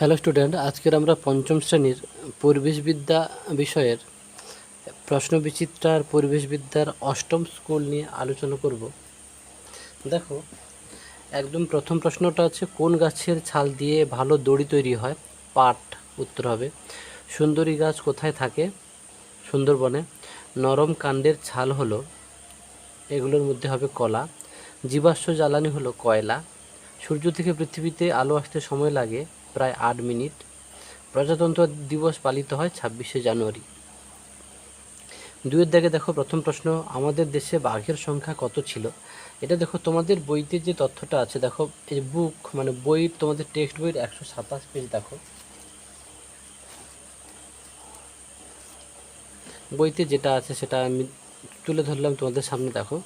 Hello student, আজকের আমরা পঞ্চম শ্রেণীর পরিবেশবিদ্যা বিষয়ের প্রশ্নবিচিত্রার পরিবেশবিদ্যার অষ্টম স্কুল নিয়ে আলোচনা করব। দেখো, একদম প্রথম প্রশ্নটা আছে, কোন গাছের ছাল দিয়ে ভালো দড়ি তৈরি হয়? পাট উত্তর হবে। সুন্দরী গাছ কোথায় থাকে? সুন্দরবনে। নরম কাণ্ডের ছাল হলো, এগুলোর মধ্যে হবে কলা। জীবাশ্ম জ্বালানি হলো কয়লা। সূর্য থেকে পৃথিবীতে আলো আসতে সময় লাগে প্রায় 8 মিনিট। প্রজাতন্ত্র দিবস পালিত হয় 26শে জানুয়ারি। দুইয়ের দাগে দেখো, প্রথম প্রশ্ন, আমাদের দেশে বাঘের সংখ্যা কত ছিল? এটা দেখো, তোমাদের বইতে যে তথ্যটা আছে, দেখো এই বুক মানে বই, তোমাদের টেক্সট বইয়ের 127 পেজ। দেখো বইতে যেটা আছে সেটা আমি তুলে ধরলাম তোমাদের সামনে। দেখো,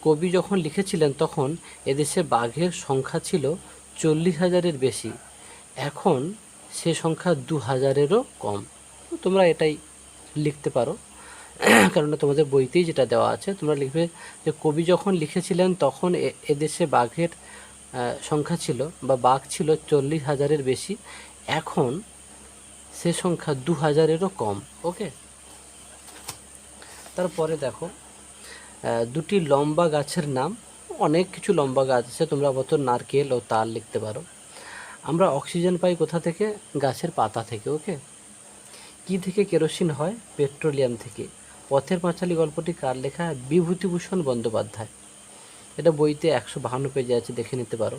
কবি যখন লিখেছিলেন তখন এদেশে বাঘের সংখ্যা ছিল 40,000-এর বেশি। এখন সে সংখ্যা 2,000-এরও কম। তোমরা এটাই লিখতে পারো, কেননা তোমাদের বইতেই যেটা দেওয়া আছে। তোমরা লিখবে যে কবি যখন লিখেছিলেন তখন এদেশে বাঘের সংখ্যা ছিল বা বাঘ ছিল 40,000-এর বেশি। এখন সে সংখ্যা 2,000-এরও কম। ওকে, তারপরে দেখো, দুটি লম্বা গাছের নাম। অনেক কিছু লম্বা গাছ আছে, তোমরা আপাতত নারকেল ও তাল লিখতে পারো। আমরা অক্সিজেন পাই কোথা থেকে? গাছের পাতা থেকে। ওকে, কী থেকে কেরোসিন হয়? পেট্রোলিয়াম থেকে। পথের পাঁচালী গল্পটি কার লেখা? বিভূতিভূষণ বন্দ্যোপাধ্যায়। এটা বইতে 152 পেজে আছে, দেখে নিতে পারো।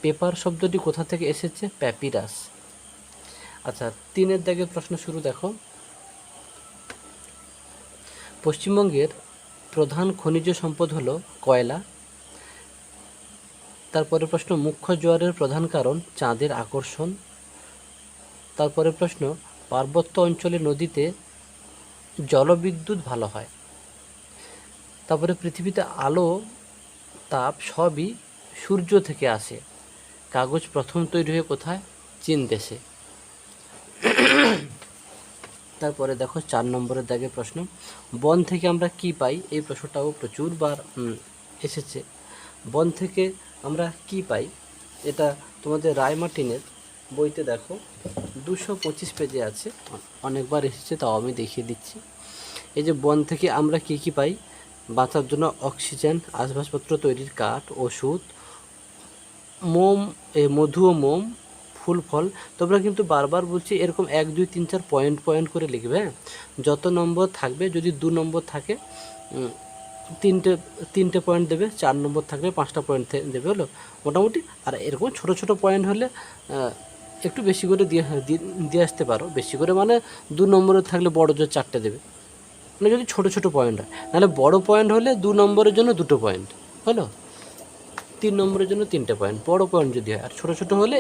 পেপার শব্দটি কোথা থেকে এসেছে? প্যাপিরাস। আচ্ছা, 3-এর দাগের প্রশ্ন শুরু। দেখো, পশ্চিমবঙ্গের প্রধান খনিজ সম্পদ হলো কয়লা। তারপরে প্রশ্ন, মুখ্য জোয়ারের প্রধান কারণ চাঁদের আকর্ষণ। তারপরে প্রশ্ন, পার্বত্য অঞ্চলে নদীতে জলবিদ্যুৎ ভালো হয়। তারপরে পৃথিবীতে আলো তাপ সবই সূর্য থেকে আসে। কাগজ প্রথম তৈরি হয়ে কোথায়? চীন দেশে। তারপরে দেখো, 4 নম্বরের দাগে প্রশ্ন, বন থেকে আমরা কি পাই? এই প্রশ্নটাও প্রচুরবার এসেছে। বন থেকে আমরা কি পাই? এটা তোমাদের রায়মার্টিনের বইতে দেখো 225 পেজে আছে, অনেকবার এসেছে, তাও আমি দেখিয়ে দিচ্ছি। এই যে বন থেকে আমরা কি কি পাই? বাঁচার জন্য অক্সিজেন, আসবাবপত্র তৈরির কাঠ, ওষুধ, মোম, মধু ও মোম, ফুল ফল। তোমরা কিন্তু বারবার বলছি এরকম 1 2 3 4 পয়েন্ট পয়েন্ট করে লিখবে। যত নম্বর থাকবে, যদি 2 নম্বর থাকে তিনটে পয়েন্ট দেবে, 4 নম্বর থাকবে 5টা পয়েন্ট দেবে, হলো মোটামুটি। আর এরকম ছোট ছোট পয়েন্ট হলে একটু বেশি করে দিয়ে আসতে পারো। বেশি করে মানে 2 নম্বরে থাকলে বড় জোর 4টে দেবে, মানে যদি ছোট ছোট পয়েন্ট হয়। নাহলে বড় পয়েন্ট হলে 2 নম্বরের জন্য 2টো পয়েন্ট, হলো 3 নম্বরের জন্য 3টে পয়েন্ট, বড় পয়েন্ট যদি হয়। আর ছোটো ছোটো হলে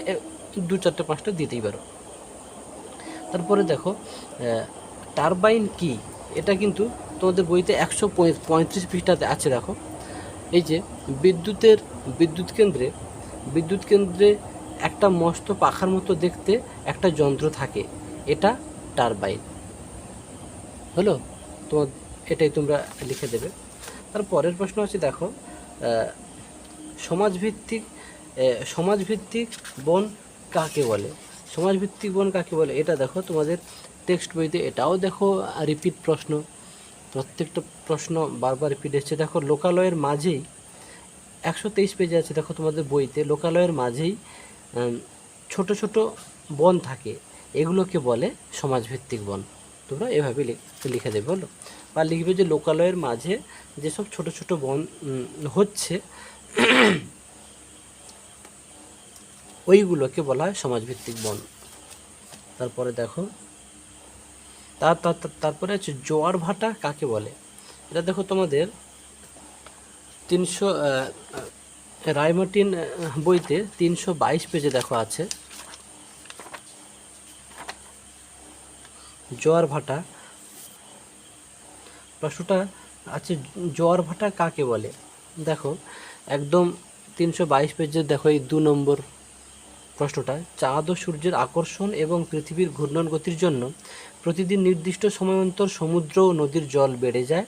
2 4টে 5টা দিতেই পারো। তারপরে দেখো, টারবাইন কি? এটা কিন্তু তোমাদের বইতে 135 পৃষ্ঠাতে আছে। দেখো, এই যে বিদ্যুৎ কেন্দ্রে একটা মস্ত পাখার মতো দেখতে একটা যন্ত্র থাকে, এটা টারবাইন, হলো। তোমার এটাই তোমরা লিখে দেবে। তার পরের প্রশ্ন আছে, দেখো, সমাজভিত্তিক বন কাকে বলে? সমাজভিত্তিক বন কাকে বলে? এটা দেখো তোমাদের টেক্সট বইতে, এটাও দেখো রিপিট প্রশ্ন, প্রত্যেকটা প্রশ্ন বারবার রিপিট এসছে। দেখো, লোকালয়ের মাঝেই 123 পেজে আছে, দেখো তোমাদের বইতে, লোকালয়ের মাঝেই ছোট ছোট বন থাকে, এগুলোকে বলে সমাজভিত্তিক বন। তোমরা এভাবে লিখে দেবে, হলো। বা লিখবে যে লোকালয়ের মাঝে যেসব ছোট ছোট বন হচ্ছে ওইগুলোকে বলা হয় সমাজভিত্তিক বন। তারপরে দেখো, তারপরে আছে জোয়ার ভাটা কাকে বলে? এটা দেখো তোমাদের 300 রায়মার্টিন বইতে 322 পেজে দেখো আছে জোয়ার ভাটা। প্রশ্নটা আছে, জোয়ার ভাটা কাকে বলে? দেখো একদম 322 পেজে দেখো এই 2 নম্বর প্রশ্নটা, চাঁদ ও সূর্যের আকর্ষণ এবং পৃথিবীর ঘূর্ণন গতির জন্য প্রতিদিন নির্দিষ্ট সময় অন্তর সমুদ্র ও নদীর জল বেড়ে যায়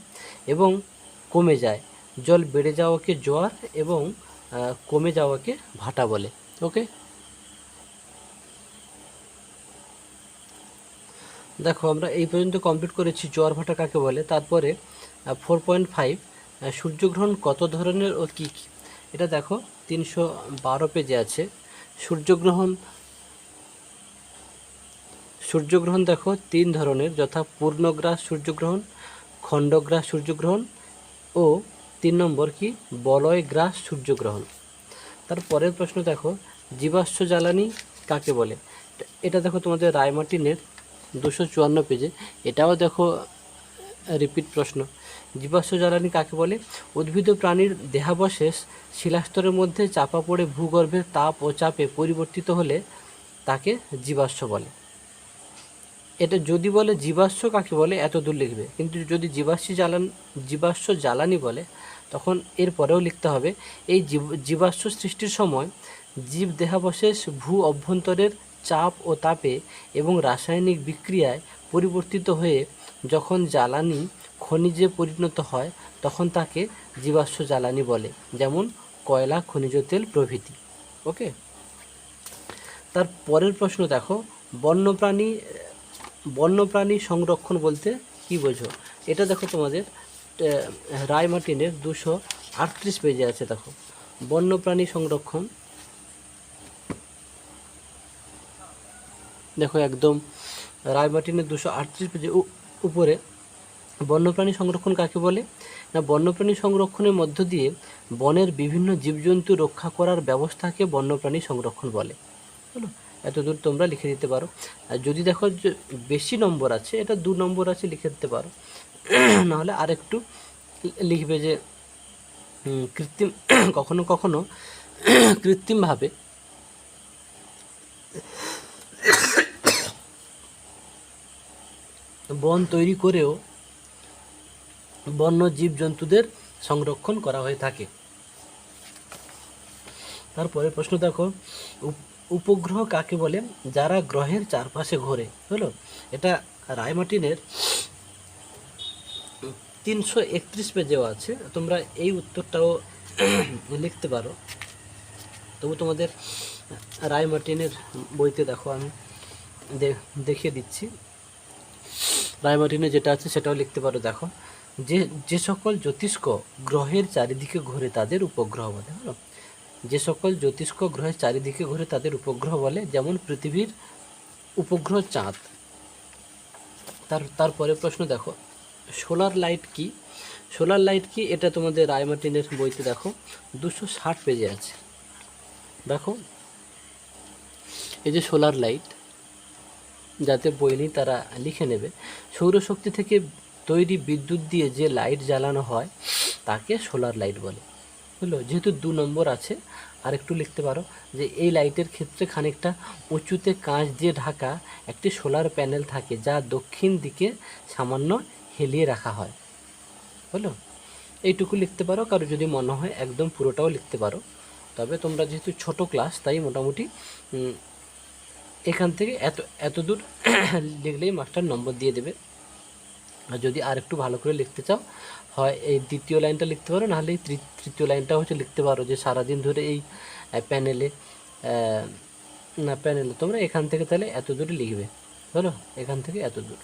এবং কমে যায়। জল বেড়ে যাওয়াকে জোয়ার এবং কমে যাওয়াকে ভাটা বলে। ওকে, দেখো আমরা এই পর্যন্ত কমপ্লিট করেছি জোয়ার ভাটা কাকে বলে। তারপরে 4.5 সূর্যগ্রহণ কত ধরনের ও কী কী, এটা দেখো 312 পেজে আছে। সূর্যগ্রহণ সূর্যগ্রহণ দেখো 3 ধরনের, যথা পূর্ণগ্রাস সূর্যগ্রহণ, খণ্ডগ্রাস সূর্যগ্রহণ ও 3 নম্বর কি বলয়গ্রাস সূর্যগ্রহণ। তারপরের প্রশ্ন দেখো জীবাশ্ম জ্বালানি কাকে বলে। এটা দেখো তোমাদের রায়মার্টিনের 254 পেজে, এটাও দেখো রিপিট প্রশ্ন। জীবাশ্ম জ্বালানি কাকে বলে? উদ্ভিদ ও প্রাণীর দেহাবশেষ শিলাস্তরের মধ্যে চাপা পড়ে ভূগর্ভের তাপ ও চাপে পরিবর্তিত হলে তাকে জীবাশ্ম বলে। এটা যদি বলে জীবাশ্ম কাকে বলে এত দূর লিখবে, কিন্তু যদি জীবাশ্ম জ্বালানি বলে তখন এর পরেও লিখতে হবে এই জীবাশ্ম সৃষ্টির সময় জীব দেহাবশেষ ভূ অভ্যন্তরের চাপ ও তাপে এবং রাসায়নিক বিক্রিয়ায় পরিবর্তিত হয়ে যখন জ্বালানি খনিজে পরিণত হয় তখন তাকে জীবাশ্ম জ্বালানি বলে, যেমন কয়লা, খনিজ তেল প্রভৃতি। ওকে, তার পরের প্রশ্ন দেখো বন্যপ্রাণী সংরক্ষণ বলতে কি বোঝো। এটা দেখো তোমাদের রায়মার্টিনের 238 পেজে আছে। দেখো বন্যপ্রাণী সংরক্ষণ, দেখো একদম রায়মার্টিনের 238 পেজে উপরে বন্যপ্রাণী সংরক্ষণ কাকে বলে না, বন্যপ্রাণী সংরক্ষণের মধ্য দিয়ে বনের বিভিন্ন জীবজন্তু রক্ষা করার ব্যবস্থাকে বন্যপ্রাণী সংরক্ষণ বলে। হলো, এতদূর তোমরা লিখে দিতে পারো। আর যদি দেখো যে বেশি নম্বর আছে, এটা 2 নম্বর আছে, লিখে দিতে পারো। নাহলে আরেকটু লিখবে যে কৃত্রিম কখনো কখনো কৃত্রিমভাবে বন তৈরি করেও বন্য জীবজন্তুদের সংরক্ষণ করা হয়ে থাকে। তারপরে প্রশ্ন দেখো উপগ্রহ কাকে বলে যারা গ্রহের চারপাশে ঘোরে। হলো, এটা রায়মার্টিনের 331 পেজেও আছে, তোমরা এই উত্তরটাও লিখতে পারো। তবু তোমাদের রায়মার্টিনের বইতে দেখো আমি দেখিয়ে দিচ্ছি, রায়মার্টিনে যেটা আছে সেটাও লিখতে পারো। দেখো যে সকল জ্যোতিষ্ক গ্রহের চারিদিকে ঘোরে তাদের উপগ্রহ বলে। হলো, যে সকল জ্যোতিষ্ক গ্রহের চারিদিকে ঘুরে তাদের উপগ্রহ বলে, যেমন পৃথিবীর উপগ্রহ চাঁদ। তারপরে প্রশ্ন দেখো সোলার লাইট কি। সোলার লাইট কি, এটা তোমাদের রায়মার্টিনের বইতে দেখো 260 পেজে আছে। দেখো এই যে সোলার লাইট, যাতে বই নেই তারা লিখে নেবে। সৌরশক্তি থেকে তৈরি বিদ্যুৎ দিয়ে যে লাইট জ্বালানো হয় তাকে সোলার লাইট বলে। হলো, যেহেতু 2 নম্বর আছে আর একটু লিখতে পারো যে এই লাইটের ক্ষেত্রে খানিকটা উঁচুতে কাঁচ দিয়ে ঢাকা একটি সোলার প্যানেল থাকে যা দক্ষিণ দিকে সামান্য হেলিয়ে রাখা হয়। হলো, এইটুকু লিখতে পারো, কারো যদি মনে হয় একদম পুরোটাও লিখতে পারো। তবে তোমরা যেহেতু ছোট ক্লাস তাই মোটামুটি এখান থেকে এত দূর লিখলেই মাস্টার নম্বর দিয়ে দেবে। আর যদি আর একটু ভালো করে লিখতে চাও হয় এই দ্বিতীয় লাইনটা লিখতে পারো, নাহলে এই তৃতীয় লাইনটা হচ্ছে লিখতে পারো যে সারাদিন ধরে এই প্যানেলে তোমরা এখান থেকে তাহলে এত দূরে লিখবে। হলো, এখান থেকে এত দূর।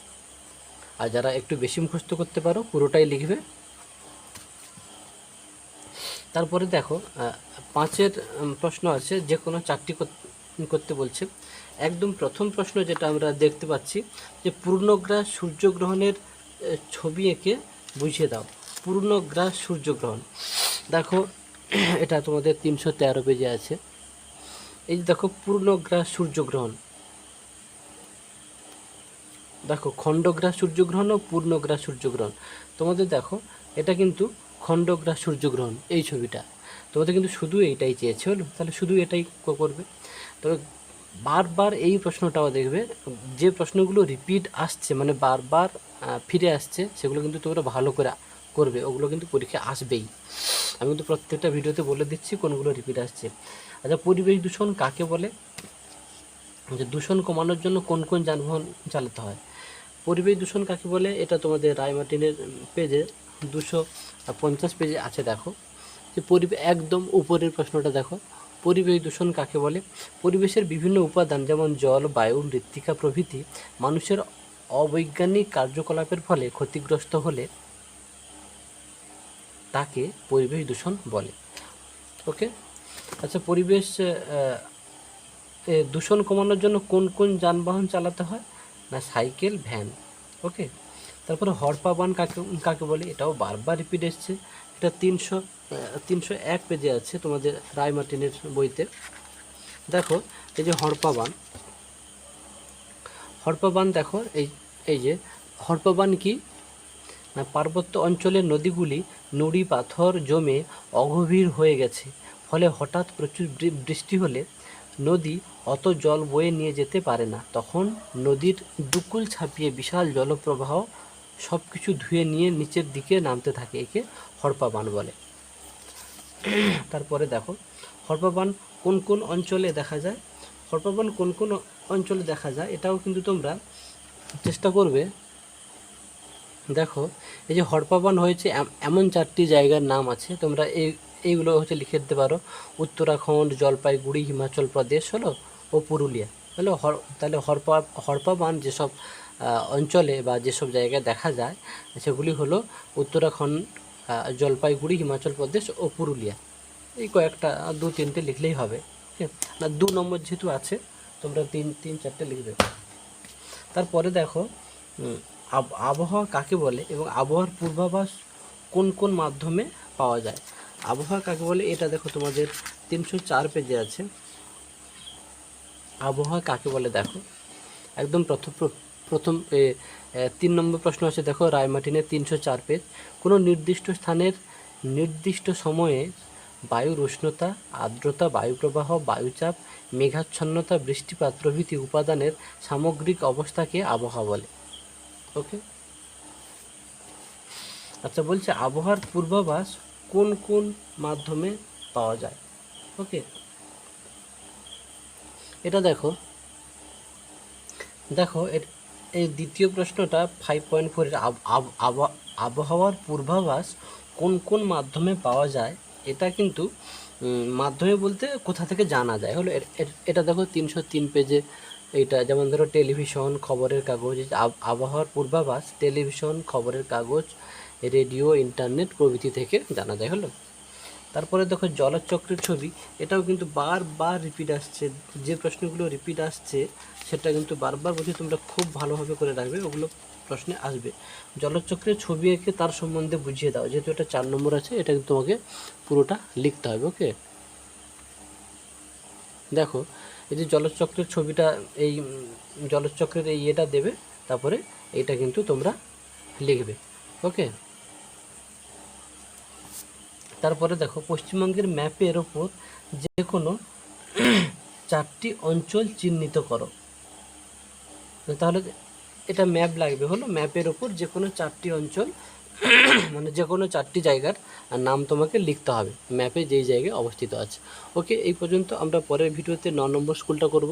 আর যারা একটু বেশি মুখস্থ করতে পারো পুরোটাই লিখবে। তারপরে দেখো 5-এর প্রশ্ন আছে, যে কোনো 4টি করতে বলছে। একদম প্রথম প্রশ্ন যেটা আমরা দেখতে পাচ্ছি যে পূর্ণগ্রাস সূর্যগ্রহণের ছবি এঁকে বুঝিয়ে দাও। পূর্ণগ্রাস সূর্যগ্রহণ দেখো এটা তোমাদের 313 পেজে আছে। এই যে দেখো পূর্ণগ্রাস সূর্যগ্রহণ, দেখো খণ্ডগ্রাস সূর্যগ্রহণ ও পূর্ণগ্রাস সূর্যগ্রহণ। তোমাদের দেখো এটা কিন্তু খণ্ডগ্রাস সূর্যগ্রহণ, এই ছবিটা তোমাদের কিন্তু শুধু এইটাই চেয়েছে। হলো, তাহলে শুধু এটাই করবে। তবে বারবার এই প্রশ্নটাও দেখবে, যে প্রশ্নগুলো রিপিট আসছে মানে বারবার ফিরে আসছে সেগুলো কিন্তু তোমরা ভালো করে করবে, ওগুলো কিন্তু পরীক্ষা আসবেই। আমি কিন্তু প্রত্যেকটা ভিডিওতে বলে দিচ্ছি কোনগুলো রিপিট আসছে। আচ্ছা, পরিবেশ দূষণ কাকে বলে, যে দূষণ কমানোর জন্য কোন কোন যানবাহন চালাতে হয়। পরিবেশ দূষণ কাকে বলে, এটা তোমাদের রায়মার্টিনের পেজে 250 পেজে আছে। দেখো যে একদম উপরের প্রশ্নটা দেখো, পরিবেশ দূষণ কাকে বলে। পরিবেশের বিভিন্ন উপাদান যেমন জল, বায়ু, মৃত্তিকা প্রভৃতি মানুষের অবৈজ্ঞানিক কার্যকলাপের ফলে ক্ষতিগ্রস্ত হলে তাকে পরিবেশ দূষণ বলে। ওকে, আচ্ছা, পরিবেশ দূষণ কমানোর জন্য কোন কোন যানবাহন চালাতে হয়? না সাইকেল, ভ্যান। ওকে, তারপরে হড়পা বান কাকে কাকে বলে? এটাও বারবার রিপিট এসছে। এটা 301 পেজে আছে তোমাদের রায় মার্টিনের বইতে। দেখো এই যে হড়পা বান দেখো, এই যে হড়পা বান কি না, পার্বত্য অঞ্চলের নদীগুলি নুড়ি পাথর জমে অগভীর হয়ে গেছে, ফলে হঠাৎ প্রচুর বৃষ্টি হলে নদী অত জল বয়ে নিয়ে যেতে পারে না। তখন নদীর দুকুল ছাপিয়ে বিশাল জলপ্রবাহ সব কিছু ধুয়ে নিয়ে নিচের দিকে নামতে থাকে। একে হড়পা বান বলে। তারপরে দেখো হড়পা বান কোন কোন অঞ্চলে দেখা যায়? হড়পা বান কোন কোন অঞ্চলে দেখা যায় এটাও কিন্তু তোমরা চেষ্টা করবে। দেখো এই যে হড়পা বান হয়েছে এমন 4টি জায়গার নাম আছে, তোমরা এইগুলো হচ্ছে লিখে দিতে পারো। উত্তরাখণ্ড, জলপাইগুড়ি, হিমাচল প্রদেশ হলো, ও পুরুলিয়া হলো। তাহলে হড়পা বান যেসব অঞ্চলে বা যেসব জায়গায় দেখা যায় সেগুলি হলো উত্তরাখণ্ড, জলপাইগুড়ি, হিমাচল প্রদেশ ও পুরুলিয়া। এই কয়েকটা 2-3টে লিখলেই হবে। ঠিক আছে, না 2 নম্বর যেহেতু আছে তোমরা 3-4টে লিখবে। তারপরে দেখো আবহাওয়া কাকে বলে এবং আবহাওয়ার পূর্বাভাস কোন কোন মাধ্যমে পাওয়া যায়? আবহাওয়া কাকে বলে এটা দেখো তোমাদের 304 পেজে আছে। আবহাওয়া কাকে বলে দেখো, একদম প্রথম 3 নম্বর প্রশ্ন আছে দেখো রায়-মার্টিনের 304 পেজ। কোনো নির্দিষ্ট স্থানের নির্দিষ্ট সময়ে বায়ুর উষ্ণতা, আর্দ্রতা, বায়ুপ্রবাহ, বায়ুচাপ, মেঘাচ্ছন্নতা, বৃষ্টিপাত প্রভৃতি উপাদানের সামগ্রিক অবস্থাকে আবহাওয়া বলে। ওকে, আচ্ছা, বলছে আবহাওয়ার পূর্বাভাস কোন কোন মাধ্যমে পাওয়া যায়? ওকে, এটা দেখো এই দ্বিতীয় প্রশ্নটা 5.4 এর আবহাওয়ার পূর্বাভাস কোন কোন মাধ্যমে পাওয়া যায়, এটা কিন্তু মাধ্যমে বলতে কোথা থেকে জানা যায় হলো এটা দেখো 303 পেজে। এইটা যেমন ধরো টেলিভিশন, খবরের কাগজ, আবহাওয়ার পূর্বাভাস টেলিভিশন, খবরের কাগজ, রেডিও, ইন্টারনেট প্রভৃতি থেকে জানা যায় হলো। তারপরে দেখো জলচক্রের ছবি, এটাও কিন্তু বারবার রিপিট আসছে। যে প্রশ্নগুলো রিপিট আসছে সেটা কিন্তু বারবার বলছি, তোমরা খুব ভালোভাবে করে রাখবে, ওগুলো প্রশ্নে আসবে। জলচক্রের ছবি এঁকে তার সম্বন্ধে বুঝিয়ে দাও, যেহেতু এটা 4 নম্বর আছে, এটা কিন্তু তোমাকে পুরোটা লিখতে হবে। ওকে, দেখো এই যে জলচক্রের ছবিটা, এই জলচক্রের এই ইয়েটা দেবে, তারপরে এইটা কিন্তু তোমরা লিখবে। ওকে, তারপরে দেখো পশ্চিমবঙ্গের ম্যাপের ওপর যে কোনো 4টি অঞ্চল চিহ্নিত করো। তাহলে এটা ম্যাপ লাগবে হলো, ম্যাপের ওপর যে কোনো 4টি অঞ্চল মানে যে কোনো 4টি জায়গার নাম তোমাকে লিখতে হবে ম্যাপে যেই জায়গায় অবস্থিত আছে। ওকে, এই পর্যন্ত। আমরা পরের ভিডিওতে 9 নম্বর স্কুলটা করব।